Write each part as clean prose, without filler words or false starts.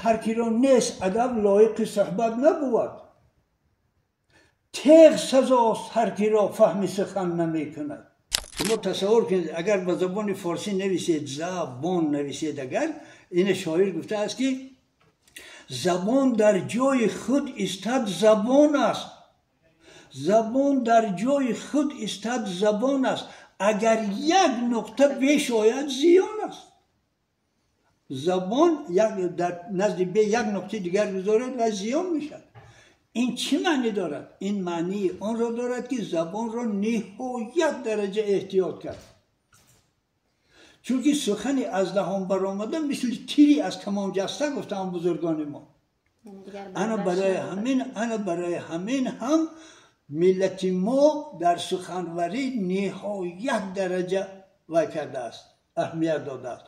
هر کی را نیست ادب لایق صحبت نبود. تیغ سزاست هر کی را فهم سخن نمی کند. شما تصور کنید اگر به زبان فارسی نویسید زبان نویسید، اگر این شاعر گفته است که زبان در جای خود استاد زبان است. زبان در جای خود استاد زبان است، اگر یک نقطه بیش آید زیان است. زبان در نزد به یک نقطه دیگر گذارد و زیان میشد. این چی معنی دارد؟ این معنی آن را دارد که زبان را نهایت درجه احتیاط کرد، چون که سخنی از دهان برآمده مثل تیری از کمان جسته گفتن بزرگان ما. انا برای همین هم ملت ما در سخنوری نهایت درجه وای کرده است، اهمیت داده است.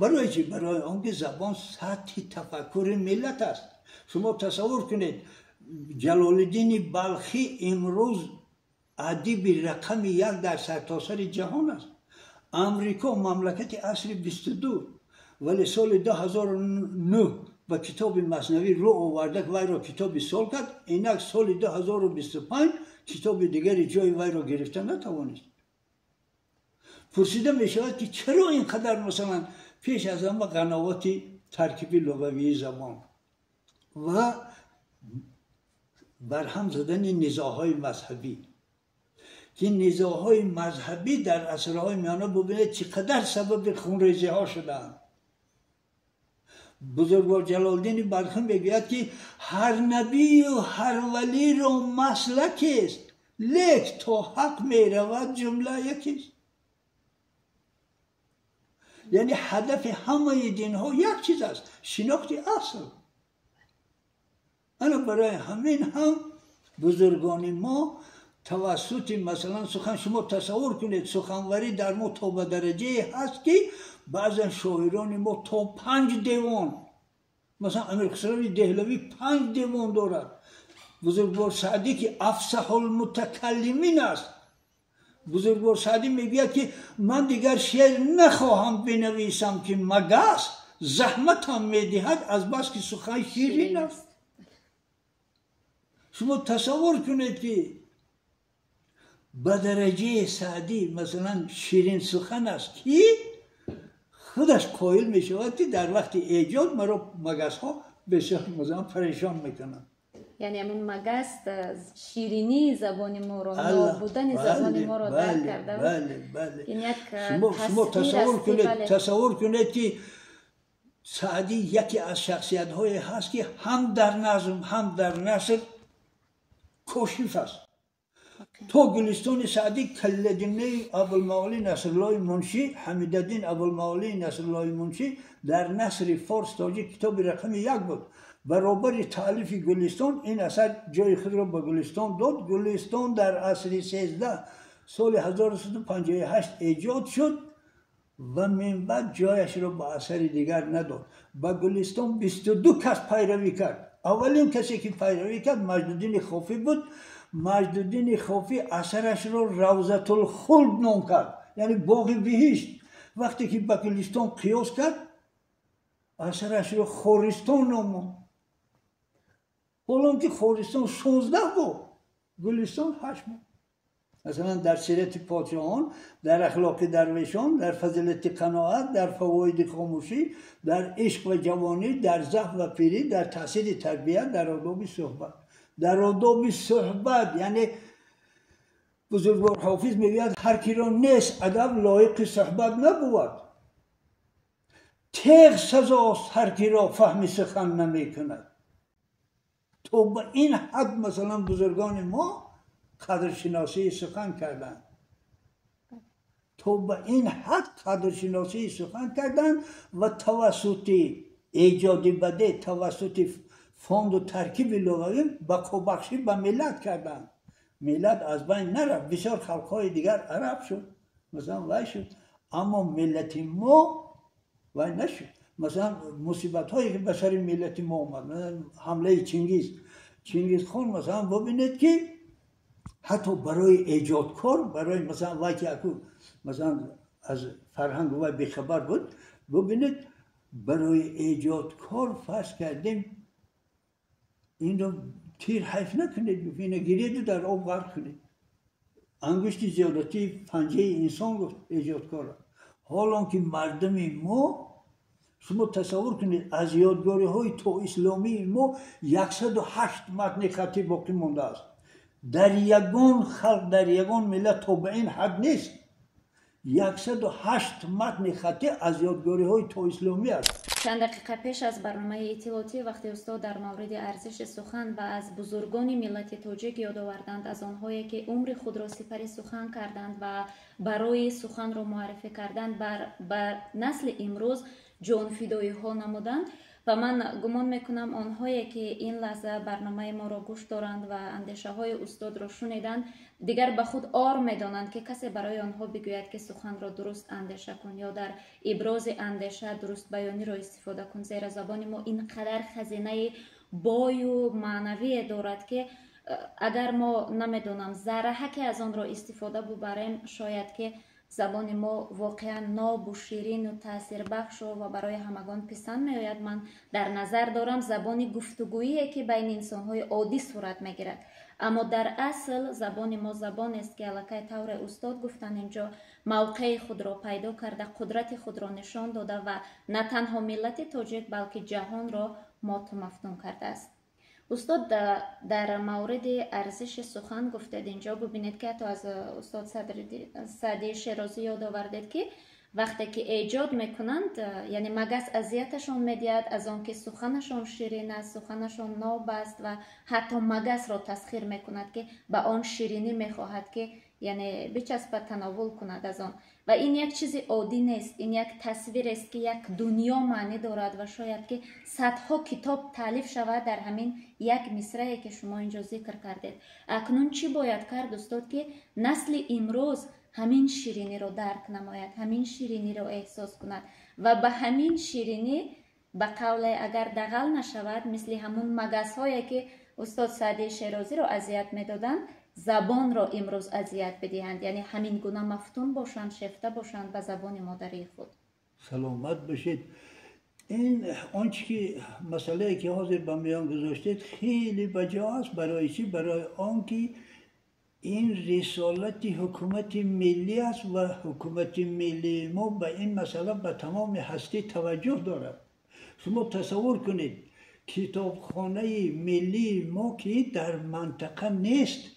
برای چی؟ برای آنکه زبان سطح تفکر ملت است. شما تصور کنید جلال الدین بلخی امروز ادیب رقم 1 در سرتاسر جهان است. امریکا مملکت عصر 22، ولی سال 2009 با کتاب مثنوی رو آورده که وی را کتاب سال کرد. اینک سال 2025 کتاب دیگری جای وی را گرفته نتوانست. پرسیده می شود که چرا اینقدر مثلا پیش از همه قناوات ترکیبی لغوی زبان و برهم زدن نزاع‌های مذهبی، که نزاع‌های مذهبی در عصرهای میانه ببینید چقدر سبب خونریزی ها شدند. بزرگوار جلال الدین بلخی میگوید که هر نبی و هر ولی را مسلک است، لیک تا حق میرود جمله یکیست. یعنی هدف همه دین ها یک چیز است، شناخت اصل. انا برای همین هم بزرگان ما توسط مثلا سخن، شما تصور کنید سخنوری در ما تا به درجه هست که بعضا شاعران ما تا 5 دیوان، مثلا امیر خسرو دهلوی 5 دیوان دارد. بزرگوار سعدی که افصح المتکلمین است، بزرگوار سعدی میگوید که من دیگر شعر نخواهم بنویسم که مگس زحمتم میدهد از بس که سخن شیرین است. شما تصور کنید که به درجه سعدی مثلا شیرین سخن است که خودش قائل می شود که در وقت ایجاد مرا مگس ها بسیار مثلا پریشان میکنن. یعنی همین مگس شیرینی زبان ما را، نابودن زبان ما را درک کرده. بله. شما تصور کنید که سعدی یکی از شخصیت های هست که هم در نظم هم در نثر کاشف است. تو گلستان سعدی کلدمنه ابوالمعالی نصرالله منشی، حمیدالدین ابوالمعالی نصرالله منشی در نثر فارس تاجیک کتاب رقم 1 بود. برابر تالیف گلستان این اثر جای خود را به گلستان داد. گلستان در عصر 13 سال 1158 ایجاد شد و من بعد جایش را به اثر دیگر نداد. با گلستان 22 کس پیروی کرد. اولین کسی که پیروی کرد مجدالدین خافی بود. مجدالدین خافی اثرش را روضة الخلد نام کرد، یعنی باغ بهشت. وقتی که با گلستان قیاس کرد اثرش را خورستان نام، حالا که خورستان 16 بود گلستان 8 بود. مثلا در سیرت پادشاهان، در اخلاق درویشان، در فضیلت قناعت، در فواید خاموشی، در عشق و جوانی، در ضعف و پیری، در تاثیر تربیت، در آداب صحبت. در آداب صحبت یعنی بزرگوار حافظ میگوید هر کی را نیست ادب لایق صحبت نبود. تیغ سزاست هر کی را فهم سخن نمی کند. تو به این حد مثلا بزرگان ما قدرشناسی سخن کردند. تو به این حد قدرشناسی سخن کردند و توسط ایجاد بده، توسط فاند و ترکیب لغوی بقابخشی به ملت کردند. ملت از بین نرفت، بسیار خلقهای دیگر عرب شد، مثلا وی شد، اما ملت ما وی نشد. مثلا مصیبت هایی که به سر ملت ما آمد، مثلا حمله چنگیز خان، مثلا ببینید که حتی برای ایجادکار، برای مثلا وی که مثلا از فرهنگ وی بیخبر بود، ببینید برای ایجادکار فرض کردیم این رو تیر حیف نکنید، اینو گیرید و در آب غرق کنید. انگشت زیادتی پنجه انسان گفت ایجادکار. حالا که مردم ما، شما تصور کنید از یادگاری های تو اسلامی ما 108 متن خطی باقی مونده است. در یگان خلق، در یگان ملت تا به این حد نیست. 108 متن خطی از یادگاری های تو اسلامی است. چند دقیقه پیش از برنامه اطلاعاتی وقتی استاد در مورد ارزش سخن و از بزرگان ملت تاجیک یاد آوردند، از آنهایی که عمر خود را سپر سخن کردند و برای سخن را معرفی کردند بر نسل امروز جان فدایی ها نمودند و من گمان میکنم آنهایی که این لحظه برنامه ما را گوش دارند و اندیشه های استاد را شنیدند دیگر به خود آر میدانند که کسی برای آنها بگوید که سخن را درست اندیشه کن یا در ابراز اندیشه درست بیانی را استفاده کن، زیرا زبان ما اینقدر خزینه بای و معنوی دارد که اگر ما نمیدونم ذره که از آن را استفاده ببریم شاید که زبان ما واقعا ناب و شیرین و تاثیر بخش و برای همگان پسند می آید. من در نظر دارم زبان گفتگویی که بین انسان‌های عادی صورت میگیرد، اما در اصل زبان ما زبان است که الکی طور استاد گفتن اینجا موقع خود را پیدا کرده، قدرت خود را نشان داده و نه تنها ملت تاجیک بلکه جهان را مات و مفتون کرده است. استاد در مورد ارزش سخن گفتید اینجا، ببینید که حتی از استاد سعدی شیرازی یاد آوردید که وقتی که ایجاد میکنند یعنی مگس اذیتشان میدهد از آنکه سخنشان شیرین است، سخنشان ناب است و حتی مگس را تسخیر میکند که به آن شیرینی میخواهد که یعنی بچسبد تناول کند از آن. و این یک چیز عادی نیست، این یک تصویر است که یک دنیا معنی دارد و شاید که صدها کتاب تالیف شود در همین یک مصرعی که شما اینجا ذکر کردید. اکنون چی باید کرد استاد که نسل امروز همین شیرینی رو درک نماید، همین شیرینی رو احساس کند و به همین شیرینی به قول اگر دغل نشود مثل همون مگس هایی که استاد سعدی شیرازی رو اذیت میدادند زبان را امروز اذیت بدهند، یعنی همین گونه مفتون باشند، شفته باشند به زبان مادری خود. سلامت باشید. این آنچه که مسئله که حاضر به میان گذاشتید خیلی بجا است. برای چی؟ برای آنکه این رسالت حکومت ملی است و حکومت ملی ما به این مسئله به تمام هستی توجه دارد. شما تصور کنید کتابخانه ملی ما که در منطقه نیست،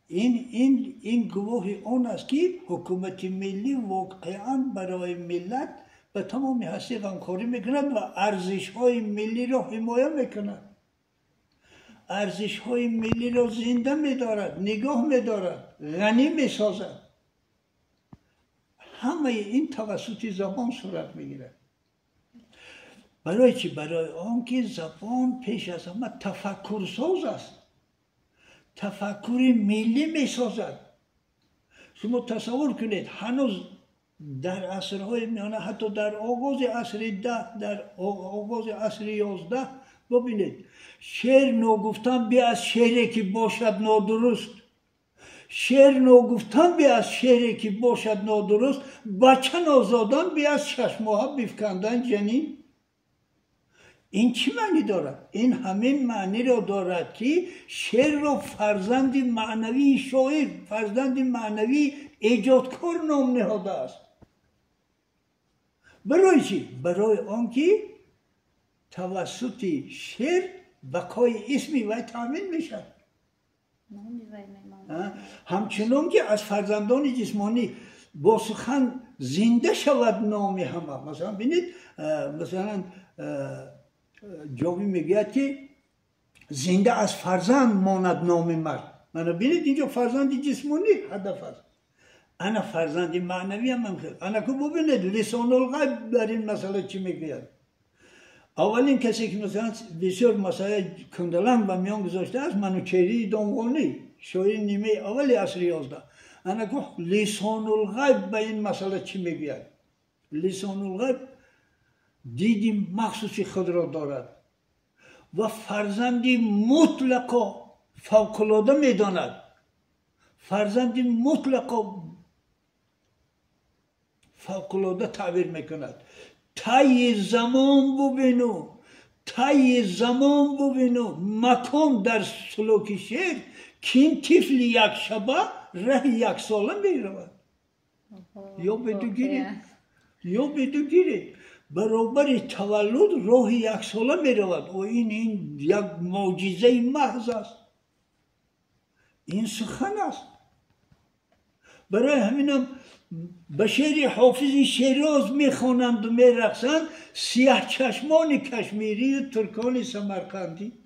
این گواه آن است که حکومت ملی واقعا برای ملت به تمام هستی غمخواری میکند و ارزش های ملی را حمایه میکند، ارزش های ملی را زنده میدارد، نگاه میدارد، غنی میسازد. همه این توسط زبان صورت میگیرد. برای چی؟ برای آنکه زبان پیش از همه تفکر ساز است، تفکر ملی میسازد. شما تصور کنید هنوز در عصرهای میانه، حتی در آغاز عصر 10، در آغاز عصر 11 ببینید شعر نگفتن بی از شعری که باشد نادرست، شعر نگفتن بی از شعری که باشد نادرست، بچه نازادن بی از 6 ماه بفکندن جنین. این چی معنی دارد؟ این همین معنی را دارد که شعر را فرزند معنوی شاعر، فرزند معنوی ایجادکار نام نهاده است. برای چی؟ برای آنکه توسط شعر بقای اسمی وی تامین میشد. همچنان که از فرزندان جسمانی با سخن زنده شود نام همه. مثلا بینید مثلا جاوی میگوید که زنده از فرزند ماند نام مرد. من بینید اینجا فرزند جسمانی هدف است. انا فرزند معنوی هم خیلی. انا که ببینید لسان الغیب در این مسئله چی میگوید. اولین کسی که مثلا بسیار مسئله کندلان و میان گذاشته است منوچهری دامغانی، شاعر نیمه اولی عصر 11. انا که لسان الغیب به این مسئله چی میگوید. لسان الغیب دیدی مخصوصی خود را دارد و فرزندی مطلقا فوق‌العاده میداند، فرزندی مطلقا فوق‌العاده تعبیر میکند. تای زمان ببینو مکان در سلوک شعر کین طفل یک شبه ره یک ساله میرود یا بدو گیرید برابر تولد راه یک ساله میرود و این یک معجزه محض است. این سخن است. برای همینم به شعر حافظ شیراز میخوانند و میرقصند سیاه چشمان کشمیری و ترکان سمرقندی.